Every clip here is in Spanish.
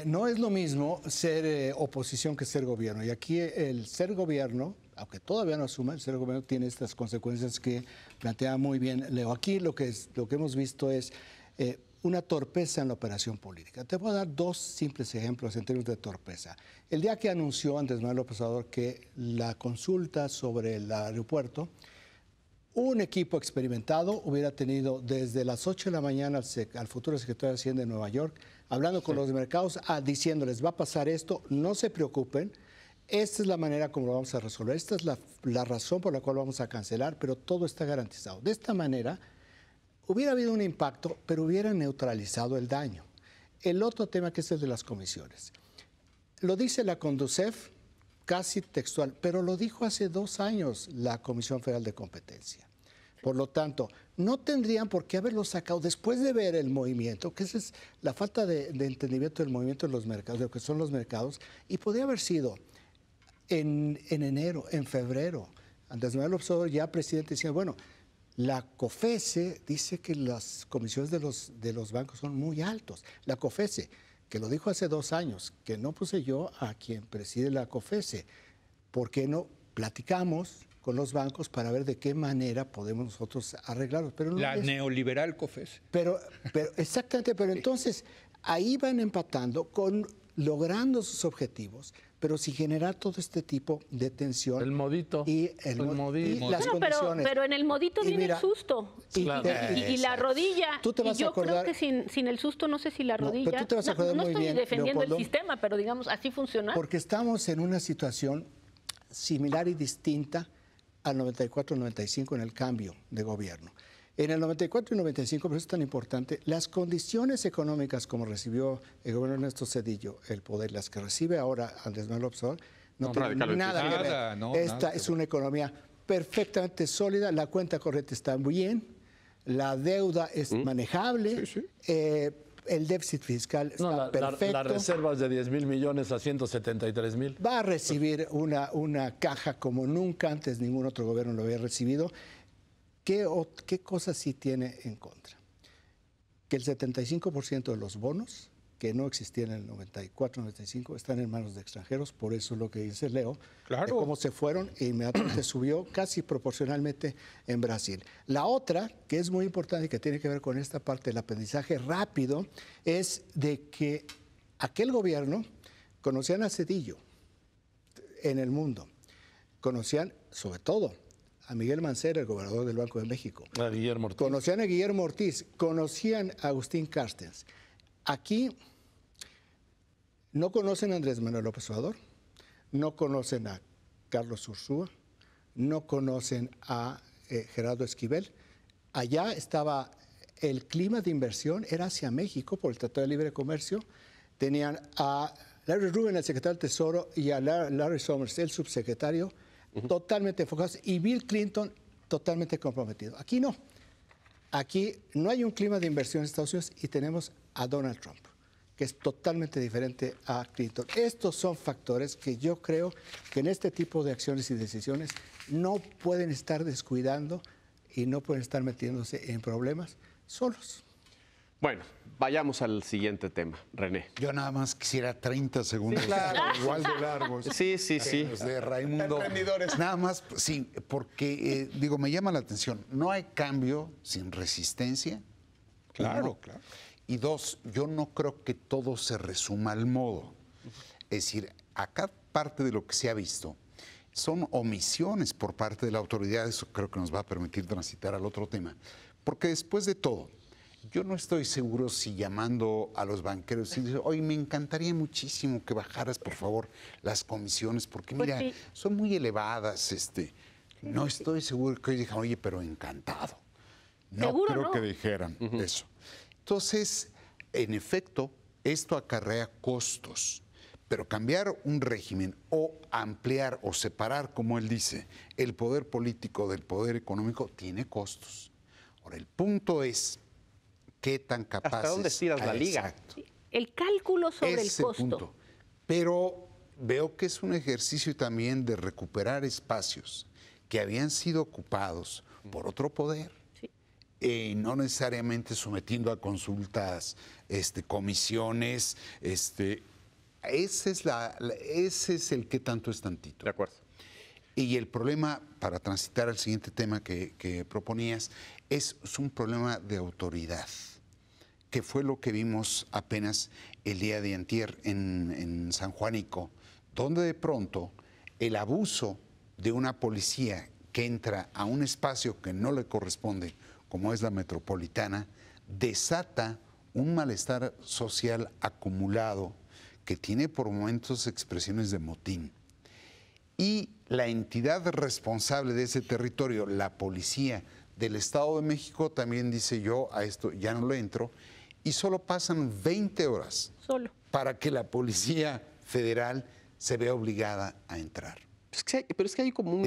No es lo mismo ser oposición que ser gobierno. Y aquí el ser gobierno, aunque todavía no asuma, el ser gobierno tiene estas consecuencias que plantea muy bien Leo. Aquí lo que hemos visto es una torpeza en la operación política. Te voy a dar dos simples ejemplos en términos de torpeza. El día que anunció Andrés Manuel López Obrador que la consulta sobre el aeropuerto, un equipo experimentado hubiera tenido desde las 8 de la mañana al futuro secretario de Hacienda de Nueva York, hablando con los mercados, diciéndoles, va a pasar esto, no se preocupen, esta es la manera como lo vamos a resolver, esta es la razón por la cual vamos a cancelar, pero todo está garantizado. De esta manera, hubiera habido un impacto, pero hubiera neutralizado el daño. El otro tema que es el de las comisiones. Lo dice la Conducef, casi textual, pero lo dijo hace 2 años la Comisión Federal de Competencia. Por lo tanto, no tendrían por qué haberlo sacado después de ver el movimiento, que esa es la falta de entendimiento del movimiento de los mercados, de lo que son los mercados, y podría haber sido en enero, en febrero. Andrés Manuel López Obrador, ya presidente, decía, bueno, la COFESE dice que las comisiones de los bancos son muy altos. La COFESE, que lo dijo hace 2 años, que no puse yo a quien preside la COFESE. ¿Por qué no platicamos con los bancos para ver de qué manera podemos nosotros arreglarlos? Pero no la neoliberal COFESE. Pero exactamente, pero entonces ahí van empatando logrando sus objetivos, pero sin generar todo este tipo de tensión. El modito. Y las condiciones. Pero en el modito viene el susto. Y la rodilla. Tú te vas y yo a acordar, creo que sin el susto, no sé si la rodilla. No, pero tú te vas a acordar no muy estoy bien, defendiendo Leopoldo, el sistema, pero digamos, así funciona. Porque estamos en una situación similar y distinta al 94-95 en el cambio de gobierno. En el 94 y 95, por eso es tan importante, las condiciones económicas como recibió el gobierno de Ernesto Zedillo el poder, las que recibe ahora Andrés Manuel López Obrador, no tienen nada que ver. Esta es una economía perfectamente sólida, la cuenta corriente está bien, la deuda es manejable, el déficit fiscal está perfecto. Las reservas de 10,000 millones a 173,000. Va a recibir una caja como nunca antes ningún otro gobierno lo había recibido. ¿Qué cosa sí tiene en contra? Que el 75% de los bonos que no existían en el 94-95 están en manos de extranjeros, por eso lo que dice Leo, de cómo se fueron e inmediatamente subió casi proporcionalmente en Brasil. La otra, que es muy importante y que tiene que ver con esta parte del aprendizaje rápido, es de que aquel gobierno conocían a Zedillo en el mundo, conocían sobre todo a Miguel Mancera, el gobernador del Banco de México. A Guillermo Ortiz. Conocían a Guillermo Ortiz, conocían a Agustín Carstens. Aquí no conocen a Andrés Manuel López Obrador, no conocen a Carlos Ursúa, no conocen a Gerardo Esquivel. Allá estaba el clima de inversión, era hacia México por el Tratado de Libre Comercio. Tenían a Larry Rubin, el secretario del Tesoro, y a Larry Summers, el subsecretario, totalmente enfocados, y Bill Clinton totalmente comprometido. Aquí no. Aquí no hay un clima de inversión en Estados Unidos y tenemos a Donald Trump, que es totalmente diferente a Clinton. Estos son factores que yo creo que en este tipo de acciones y decisiones no pueden estar descuidando y no pueden estar metiéndose en problemas solos. Bueno, vayamos al siguiente tema, René. Yo nada más quisiera 30 segundos. Sí, claro. Igual de largos. Sí. Los de Raimundo. Nada más, sí, porque, me llama la atención. No hay cambio sin resistencia. Claro. Y 2, yo no creo que todo se resuma al modo. Es decir, acá parte de lo que se ha visto son omisiones por parte de la autoridad. Eso creo que nos va a permitir transitar al otro tema. Porque después de todo, yo no estoy seguro si llamando a los banqueros y diciendo, oye, me encantaría muchísimo que bajaras, por favor, las comisiones, porque mira, son muy elevadas. No estoy seguro que ellos digan, oye, pero encantado. No creo que dijeran eso. Entonces, en efecto, esto acarrea costos, pero cambiar un régimen o ampliar o separar, como él dice, el poder político del poder económico tiene costos. Ahora, el punto es qué tan capaces. ¿Hasta dónde estiras la liga? Exacto. El cálculo sobre el costo. Punto. Pero veo que es un ejercicio también de recuperar espacios que habían sido ocupados por otro poder. no necesariamente sometiendo a consultas, comisiones, ese es el que tanto es tantito. De acuerdo. Y el problema, para transitar al siguiente tema que proponías, es un problema de autoridad, que fue lo que vimos apenas el día de antier en San Juanico, donde de pronto el abuso de una policía que entra a un espacio que no le corresponde, como es la metropolitana, desata un malestar social acumulado que tiene por momentos expresiones de motín. Y la entidad responsable de ese territorio, la policía del Estado de México, también dice: yo a esto ya no le entro, y solo pasan 20 horas para que la Policía Federal se vea obligada a entrar. Pero es que hay como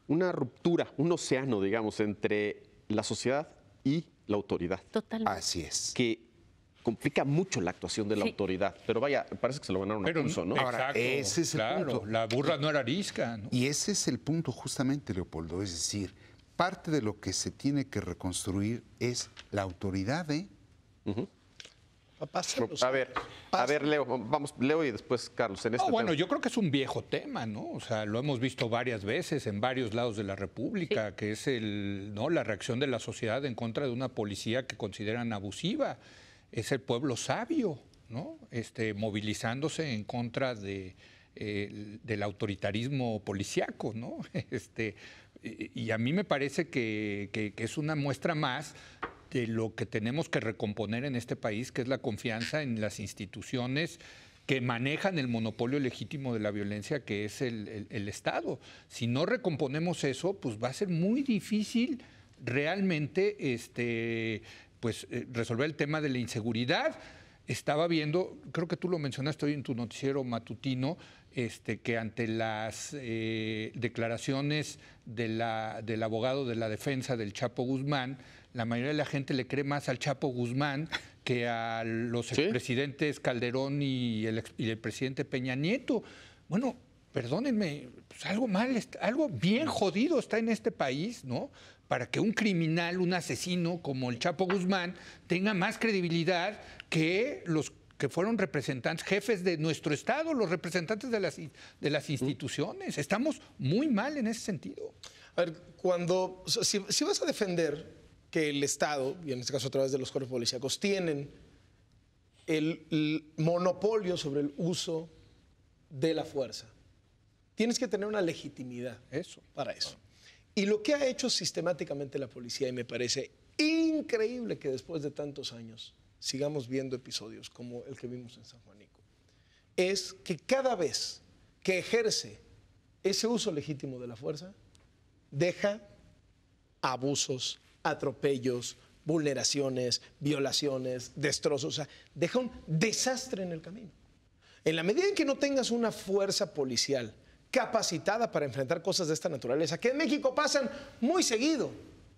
una ruptura, un océano, digamos, entre la sociedad y la autoridad. Totalmente. Así es. Que complica mucho la actuación de la autoridad. Pero vaya, parece que se lo ganaron a pulso, ¿no? Ahora, ese es el punto. La burra no era arisca, ¿no? Y ese es el punto justamente, Leopoldo. Es decir, parte de lo que se tiene que reconstruir es la autoridad, A ver, Leo, vamos, Leo y después Carlos. En este Bueno, tema. yo creo que es un viejo tema, ¿no? O sea, lo hemos visto varias veces en varios lados de la República, que es la reacción de la sociedad en contra de una policía que consideran abusiva. Es el pueblo sabio, ¿no? Movilizándose en contra del autoritarismo policíaco, ¿no? Y a mí me parece que es una muestra más de lo que tenemos que recomponer en este país, que es la confianza en las instituciones que manejan el monopolio legítimo de la violencia, que es el Estado. Si no recomponemos eso, pues va a ser muy difícil realmente resolver el tema de la inseguridad. Estaba viendo, creo que tú lo mencionaste hoy en tu noticiero matutino, que ante las declaraciones del abogado de la defensa del Chapo Guzmán, la mayoría de la gente le cree más al Chapo Guzmán que a los expresidentes Calderón y el presidente Peña Nieto. Bueno, perdónenme, pues algo bien jodido está en este país, ¿no? Para que un criminal, un asesino como el Chapo Guzmán tenga más credibilidad que los que fueron representantes, jefes de nuestro Estado, los representantes de las instituciones. Estamos muy mal en ese sentido. A ver, si vas a defender que el Estado, y en este caso a través de los cuerpos policíacos, tienen el monopolio sobre el uso de la fuerza, tienes que tener una legitimidad para eso. Y lo que ha hecho sistemáticamente la policía, y me parece increíble que después de tantos años sigamos viendo episodios como el que vimos en San Juanico, es que cada vez que ejerce ese uso legítimo de la fuerza, deja abusos, atropellos, vulneraciones, violaciones, destrozos, o sea, deja un desastre en el camino. En la medida en que no tengas una fuerza policial capacitada para enfrentar cosas de esta naturaleza, que en México pasan muy seguido,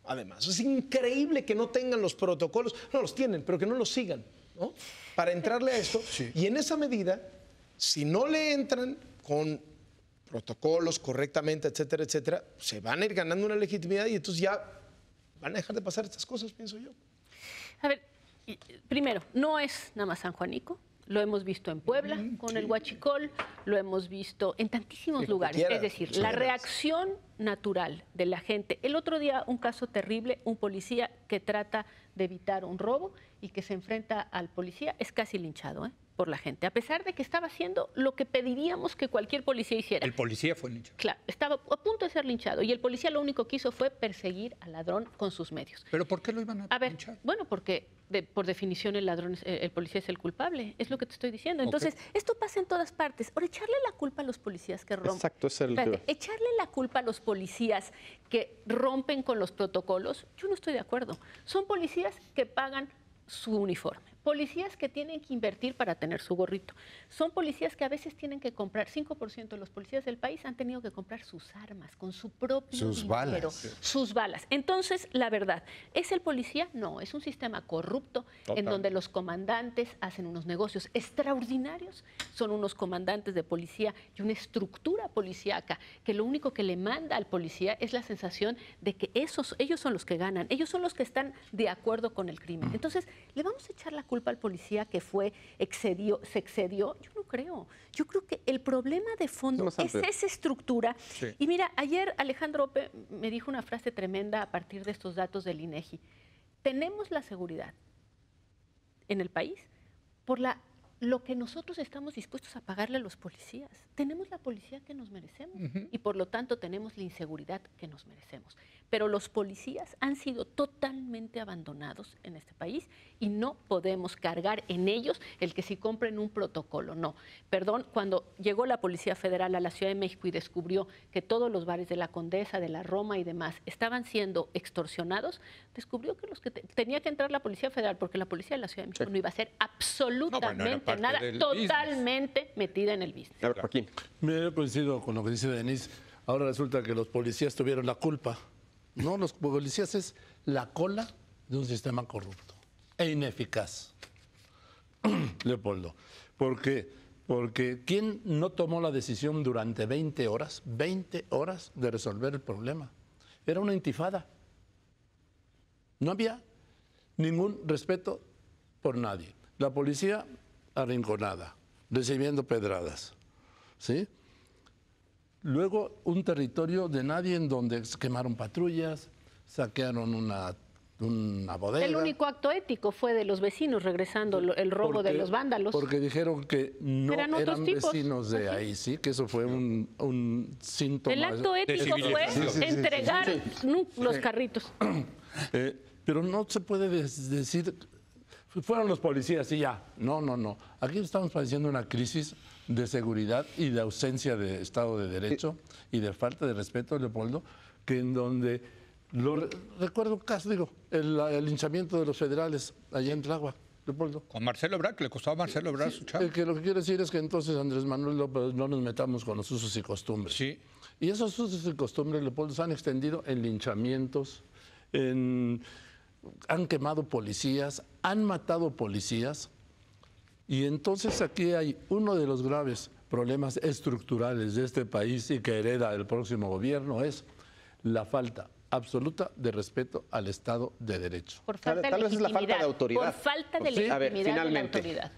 además, es increíble que no tengan los protocolos, no los tienen, pero que no los sigan, ¿no? Para entrarle a esto, y en esa medida, si no le entran con protocolos correctamente, etcétera, etcétera, se van a ir ganando una legitimidad y entonces ya van a dejar de pasar estas cosas, pienso yo. A ver, primero, no es nada más San Juanico. Lo hemos visto en Puebla con el huachicol, lo hemos visto en tantísimos lugares. Es decir, la reacción natural de la gente. El otro día un caso terrible, un policía que trata de evitar un robo y que se enfrenta al policía, es casi linchado por la gente, a pesar de que estaba haciendo lo que pediríamos que cualquier policía hiciera. El policía fue linchado. Claro, estaba a punto de ser linchado y el policía lo único que hizo fue perseguir al ladrón con sus medios. ¿Pero por qué lo iban a linchar? Bueno, porque por definición el policía es el culpable, es lo que te estoy diciendo. Entonces, esto pasa en todas partes. Ahora, echarle la culpa a los policías que rompen. Exacto, es el tema. Echarle la culpa a los policías que rompen con los protocolos, yo no estoy de acuerdo. Son policías que pagan su uniforme, Policías que tienen que invertir para tener su gorrito. Son policías que a veces tienen que comprar, 5% de los policías del país han tenido que comprar sus armas con su propio Sus dinero, balas. sus balas. Entonces, la verdad, ¿es el policía? No, es un sistema corrupto en donde los comandantes hacen unos negocios extraordinarios. Son unos comandantes de policía y una estructura policíaca que lo único que le manda al policía es la sensación de que ellos son los que ganan, ellos son los que están de acuerdo con el crimen. Entonces, ¿le vamos a echar la culpa al policía que se excedió? Yo no creo. Yo creo que el problema de fondo es esa estructura. Sí. Y mira, ayer Alejandro Ope me dijo una frase tremenda a partir de estos datos del INEGI. Tenemos la seguridad en el país por lo que nosotros estamos dispuestos a pagarle a los policías. Tenemos la policía que nos merecemos y por lo tanto tenemos la inseguridad que nos merecemos. Pero los policías han sido totalmente abandonados en este país y no podemos cargar en ellos el que si compren un protocolo. No, perdón, cuando llegó la Policía Federal a la Ciudad de México y descubrió que todos los bares de la Condesa, de la Roma y demás estaban siendo extorsionados, descubrió que los que tenía que entrar la Policía Federal, porque la Policía de la Ciudad de México no iba a hacer absolutamente nada, totalmente metida en el business. A ver, Joaquín. Me coincido con lo que dice Denise. Ahora resulta que los policías tuvieron la culpa. No, los policías es la cola de un sistema corrupto e ineficaz. Leopoldo. ¿Por qué? Porque ¿quién no tomó la decisión durante 20 horas de resolver el problema? Era una intifada. No había ningún respeto por nadie. La policía arrinconada, recibiendo pedradas, ¿sí? Luego un territorio de nadie en donde quemaron patrullas, saquearon una bodega. El único acto ético fue de los vecinos regresando el robo de los vándalos. Porque dijeron que no eran vecinos de ahí, sí, que eso fue un síntoma. El acto ético fue entregar los carritos. Pero no se puede decir, fueron los policías y ya. No. Aquí estamos padeciendo una crisis de seguridad y de ausencia de Estado de Derecho y de falta de respeto, Leopoldo, que en donde, recuerdo caso, el linchamiento de los federales allá en Tláhuac, Leopoldo. Con Marcelo Ebrard, que le costó a Marcelo Ebrard su chamba. Que lo que quiero decir es que entonces Andrés Manuel López no nos metamos con los usos y costumbres. Sí. Y esos usos y costumbres, Leopoldo, se han extendido en linchamientos, han quemado policías, han matado policías. Y entonces aquí hay uno de los graves problemas estructurales de este país y que hereda el próximo gobierno, es la falta absoluta de respeto al Estado de Derecho. Por falta Tal vez es la falta de autoridad. Por falta de legitimidad A ver, de la finalmente. autoridad.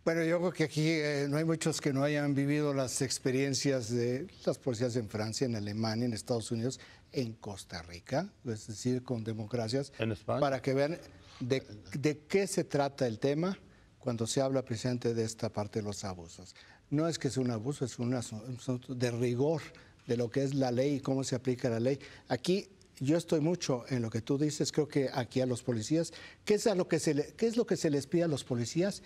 Bueno, yo creo que aquí no hay muchos que no hayan vivido las experiencias de las policías en Francia, en Alemania, en Estados Unidos, en Costa Rica, es decir, con democracias, En España. para que vean de qué se trata el tema cuando se habla precisamente de esta parte de los abusos. No es que sea un abuso, es un asunto de rigor de lo que es la ley y cómo se aplica la ley. Aquí yo estoy mucho en lo que tú dices, creo que aquí a los policías, ¿qué es lo que se les pide a los policías?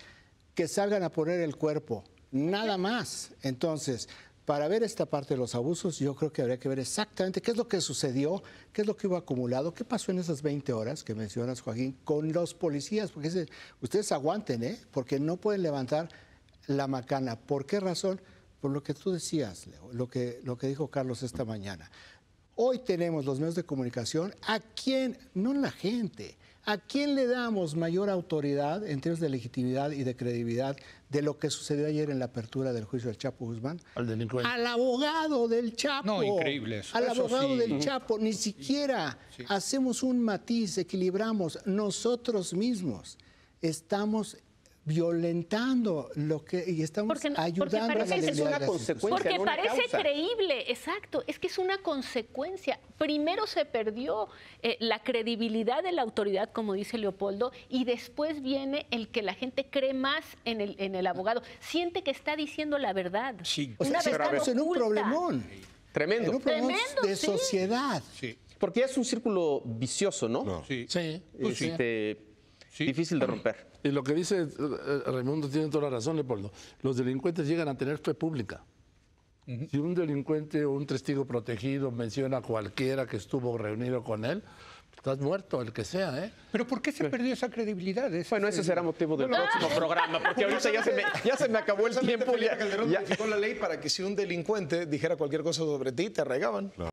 Que salgan a poner el cuerpo, nada más. Entonces, para ver esta parte de los abusos, yo creo que habría que ver exactamente qué es lo que sucedió, qué es lo que hubo acumulado, qué pasó en esas 20 horas que mencionas, Joaquín, con los policías, porque ustedes aguanten, porque no pueden levantar la macana. ¿Por qué razón? Por lo que tú decías, Leo, lo que dijo Carlos esta mañana. Hoy tenemos los medios de comunicación, ¿a quién? No la gente. ¿A quién le damos mayor autoridad en términos de legitimidad y de credibilidad de lo que sucedió ayer en la apertura del juicio del Chapo Guzmán? Al delincuente. Al abogado del Chapo. No, increíble eso. Al Eso abogado sí. del Chapo. Ni siquiera hacemos un matiz, equilibramos. Nosotros mismos estamos violentando lo que y estamos ayudando a la parece que es una legalidad. consecuencia. Porque no una parece causa. creíble, exacto, es que es una consecuencia. Primero se perdió la credibilidad de la autoridad, como dice Leopoldo, y después viene el que la gente cree más en el abogado, siente que está diciendo la verdad. Sí. O sea, Una verdad estamos en un oculta. problemón. Tremendo. En un problemón Tremendo, de sí. sociedad. Sí. Porque es un círculo vicioso, ¿no? Sí. Sí. Pues sí. Sí. Difícil de romper. Y lo que dice Raimundo tiene toda la razón, Leopoldo. Los delincuentes llegan a tener fe pública. Si un delincuente o un testigo protegido menciona a cualquiera que estuvo reunido con él, Estás muerto, el que sea, ¿eh? ¿Pero por qué se perdió esa credibilidad? Bueno, ese será motivo del próximo programa, porque ahorita ya se me acabó el tiempo. Felipe Calderón modificó la ley para que si un delincuente dijera cualquier cosa sobre ti, te arraigaban.